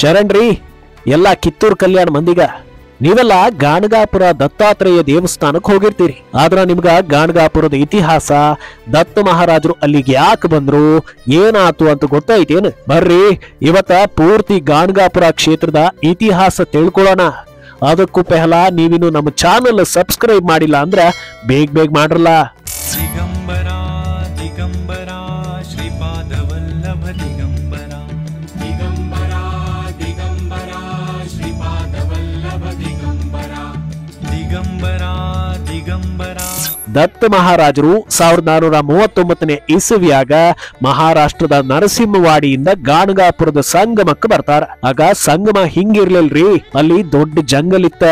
ಶರಣ್ರಿ ಎಲ್ಲ ಕಿತ್ತೂರು ಕಲ್ಯಾಣ ಮಂದಿಗ ನೀವೆಲ್ಲ ಗಾಣಗಾಪುರ ದತ್ತಾತ್ರೇಯ ದೇವಸ್ಥಾನಕ್ಕೆ ಹೋಗಿರ್ತೀರಿ. ಆದ್ರ ನಿಮ್ಗ ಗಾಣಗಾಪುರದ ಇತಿಹಾಸ, ದತ್ತ ಮಹಾರಾಜರು ಅಲ್ಲಿಗೆ ಯಾಕೆ ಬಂದ್ರು, ಏನಾತು ಅಂತ ಗೊತ್ತೈತೇನು? ಬರ್ರಿ ಇವತ್ತ ಪೂರ್ತಿ ಗಾಣಗಾಪುರ ಕ್ಷೇತ್ರದ ಇತಿಹಾಸ ತಿಳ್ಕೊಳ್ಳೋಣ. ಅದಕ್ಕೂ ಪೆಹಲಾ ನೀವಿನ್ನು ನಮ್ಮ ಚಾನಲ್ ಸಬ್ಸ್ಕ್ರೈಬ್ ಮಾಡಿಲ್ಲ ಅಂದ್ರ ಬೇಗ ಮಾಡ್ರಲ್ಲ. ದಿಗಂಬರ ದಿಗಂಬರ ಶ್ರೀಪಾದ ವಲ್ಲಭ ದಿಗಂಬರ ದಿಗಂಬರ ದಿಗಂಬರ ಶ್ರೀಪಾದ ವಲ್ಲಭ ದಿಗಂಬರ ದಿಗಂಬರ ದಿಗಂಬರ. ದತ್ತ ಮಹಾರಾಜರು 1439ನೇ ಇಸವಿಯಾಗ ಮಹಾರಾಷ್ಟ್ರದ ನರಸಿಂಹವಾಡಿಯಿಂದ ಗಾಣಗಾಪುರದ ಸಂಗಮಕ್ಕೆ ಬರ್ತಾರ. ಆಗ ಸಂಗಮ ಹಿಂಗಿರ್ಲಿಲ್ರಿ, ಅಲ್ಲಿ ದೊಡ್ಡ ಜಂಗಲ್ ಇತ್ತ.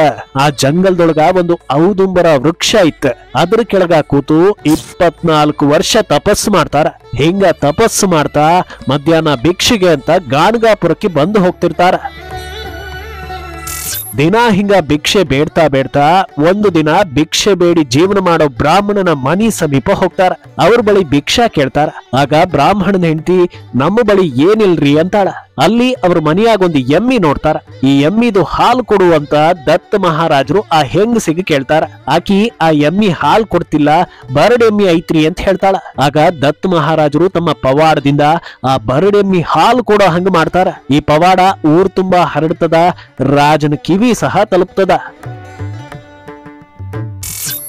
ಆ ಜಂಗಲ್ದೊಳಗ ಒಂದು ಔದುಂಬರ ವೃಕ್ಷ ಇತ್ತ. ಅದ್ರ ಕೆಳಗ ಕೂತು 24 ವರ್ಷ ತಪಸ್ಸು ಮಾಡ್ತಾರ. ಹಿಂಗ ತಪಸ್ಸು ಮಾಡ್ತಾ ಮಧ್ಯಾಹ್ನ ಭಿಕ್ಷೆಗೆ ಅಂತ ಗಾಣಗಾಪುರಕ್ಕೆ ಬಂದು ಹೋಗ್ತಿರ್ತಾರ. ದಿನ ಹಿಂಗ ಭಿಕ್ಷೆ ಬೇಡ್ತಾ ಬೇಡ್ತಾ ಒಂದು ದಿನ ಭಿಕ್ಷೆ ಬೇಡಿ ಜೀವನ ಮಾಡೋ ಬ್ರಾಹ್ಮಣನ ಮನಿ ಸಮೀಪ ಹೋಗ್ತಾರ. ಅವ್ರ ಬಳಿ ಭಿಕ್ಷಾ ಕೇಳ್ತಾರ. ಆಗ ಬ್ರಾಹ್ಮಣನ ಹೆಂಡತಿ ನಮ್ಮ ಬಳಿ ಏನಿಲ್ರಿ ಅಂತಾಳ. ಅಲ್ಲಿ ಅವ್ರ ಮನಿಯಾಗ ಒಂದು ಎಮ್ಮಿ ನೋಡ್ತಾರ. ಈ ಎಮ್ಮಿದು ಹಾಲು ಕೊಡುವಂತ ದತ್ತ ಮಹಾರಾಜರು ಆ ಹೆಂಗಸಿಗೆ ಕೇಳ್ತಾರ. ಆಕಿ ಆ ಎಮ್ಮಿ ಹಾಲು ಕೊಡ್ತಿಲ್ಲ, ಬರಡೆಮ್ಮಿ ಐತ್ರಿ ಅಂತ ಹೇಳ್ತಾಳ. ಆಗ ದತ್ತ ಮಹಾರಾಜರು ತಮ್ಮ ಪವಾಡದಿಂದ ಆ ಬರಡೆಮ್ಮಿ ಹಾಲು ಕೊಡೋ ಹಂಗ ಮಾಡ್ತಾರ. ಈ ಪವಾಡ ಊರ್ ತುಂಬಾ ಹರಡ್ತದ, ರಾಜನ ಕಿವಿ ಸಹ ತಲುಪ್ತದ.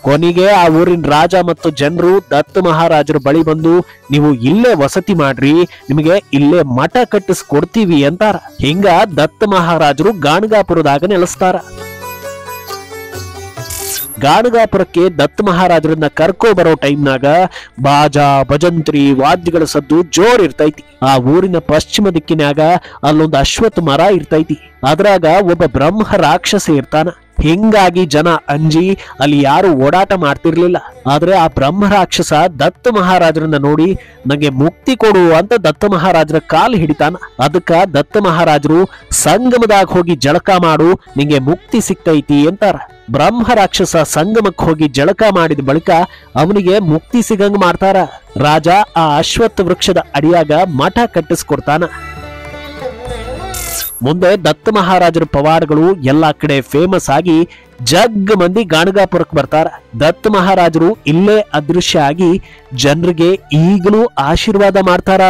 ಕೊನೆಗೆ ಆ ಊರಿನ ರಾಜ ಮತ್ತು ಜನರು ದತ್ತ ಮಹಾರಾಜರ ಬಳಿ ಬಂದು ನೀವು ಇಲ್ಲೇ ವಸತಿ ಮಾಡ್ರಿ, ನಿಮಗೆ ಇಲ್ಲೇ ಮಠ ಕಟ್ಟಿಸ್ಕೊಡ್ತೀವಿ ಅಂತಾರ. ಹಿಂಗ ದತ್ತ ಮಹಾರಾಜರು ಗಾಣಗಾಪುರದಾಗ ನೆಲೆಸ್ತಾರ. ಗಾಣಗಾಪುರಕ್ಕೆ ದತ್ತ ಮಹಾರಾಜರನ್ನ ಕರ್ಕೊ ಬರೋ ಟೈಮ್ನಾಗ ಬಾಜಾ ಭಜಂತ್ರಿ ವಾದ್ಯಗಳ ಸದ್ದು ಜೋರ್ ಇರ್ತೈತಿ. ಆ ಊರಿನ ಪಶ್ಚಿಮ ದಿಕ್ಕಿನಾಗ ಅಲ್ಲೊಂದು ಅಶ್ವತ್ಥ ಮರ ಇರ್ತೈತಿ. ಅದ್ರಾಗ ಒಬ್ಬ ಬ್ರಹ್ಮ ರಾಕ್ಷಸ ಇರ್ತಾನ. ಹಿಂಗಾಗಿ ಜನ ಅಂಜಿ ಅಲ್ಲಿ ಯಾರು ಓಡಾಟ ಮಾಡ್ತಿರ್ಲಿಲ್ಲ. ಆದ್ರೆ ಆ ಬ್ರಹ್ಮ ರಾಕ್ಷಸ ದತ್ತ ಮಹಾರಾಜರನ್ನ ನೋಡಿ ನಂಗೆ ಮುಕ್ತಿ ಕೊಡು ಅಂತ ದತ್ತ ಮಹಾರಾಜರ ಕಾಲು ಹಿಡಿತಾನ. ಅದಕ್ಕ ದತ್ತ ಮಹಾರಾಜರು ಸಂಗಮದಾಗ ಹೋಗಿ ಜಳಕ ಮಾಡು, ನಿಂಗೆ ಮುಕ್ತಿ ಸಿಕ್ತೈತಿ ಅಂತಾರ. ಬ್ರಹ್ಮ ರಾಕ್ಷಸ ಸಂಗಮಕ್ಕೆ ಹೋಗಿ ಜಳಕ ಮಾಡಿದ ಬಳಿಕ ಅವನಿಗೆ ಮುಕ್ತಿ ಸಿಗಂಗ ಮಾಡ್ತಾರ. ರಾಜ ಆ ಅಶ್ವತ್ಥ ವೃಕ್ಷದ ಅಡಿಯಾಗ ಮಠ ಕಟ್ಟಿಸ್ಕೊಡ್ತಾನ. ಮುಂದೆ ದತ್ತ ಮಹಾರಾಜರ ಪವಾಡಗಳು ಎಲ್ಲಾ ಕಡೆ ಫೇಮಸ್ ಆಗಿ ಜಗ್ ಮಂದಿ ಗಾಣಗಾಪುರಕ್ಕೆ ಬರ್ತಾರ. ದತ್ತ ಮಹಾರಾಜರು ಇಲ್ಲೇ ಅದೃಶ್ಯ ಆಗಿ ಜನರಿಗೆ ಈಗಲೂ ಆಶೀರ್ವಾದ ಮಾಡ್ತಾರ.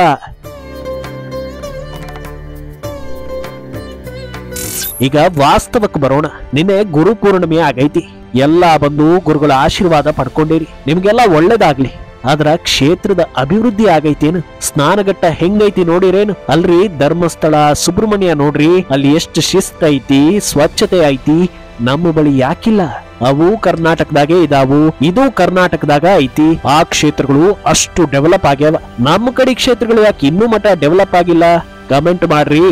ಈಗ ವಾಸ್ತವಕ್ಕೆ ಬರೋಣ. ನಿನ್ನೆ ಗುರು ಪೂರ್ಣಿಮೆ ಆಗೈತಿ. ಎಲ್ಲಾ ಬಂದು ಗುರುಗಳ ಆಶೀರ್ವಾದ ಪಡ್ಕೊಂಡಿರಿ. ನಿಮ್ಗೆಲ್ಲ ಒಳ್ಳೇದಾಗ್ಲಿ. ಆದ್ರ ಕ್ಷೇತ್ರದ ಅಭಿವೃದ್ಧಿ ಆಗೈತೇನು? ಸ್ನಾನಘಟ್ಟ ಹೆಂಗೈತಿ ನೋಡಿರೇನು? ಅಲ್ರಿ ಧರ್ಮಸ್ಥಳ ಸುಬ್ರಹ್ಮಣ್ಯ ನೋಡ್ರಿ, ಅಲ್ಲಿ ಎಷ್ಟು ಶಿಸ್ತ ಐತಿ, ಸ್ವಚ್ಛತೆ ಐತಿ. ನಮ್ಮ ಬಳಿ ಯಾಕಿಲ್ಲ? ಅವು ಕರ್ನಾಟಕದಾಗೆ ಇದಾವು, ಇದು ಕರ್ನಾಟಕದಾಗ ಐತಿ. ಆ ಕ್ಷೇತ್ರಗಳು ಅಷ್ಟು ಡೆವಲಪ್ ಆಗ್ಯಾವ. ನಮ್ಮ ಕಡೆ ಕ್ಷೇತ್ರಗಳು ಯಾಕೆ ಇನ್ನೂ ಮಟ್ಟ ಡೆವಲಪ್ ಆಗಿಲ್ಲ? ಕಮೆಂಟ್ ಮಾಡ್ರಿ.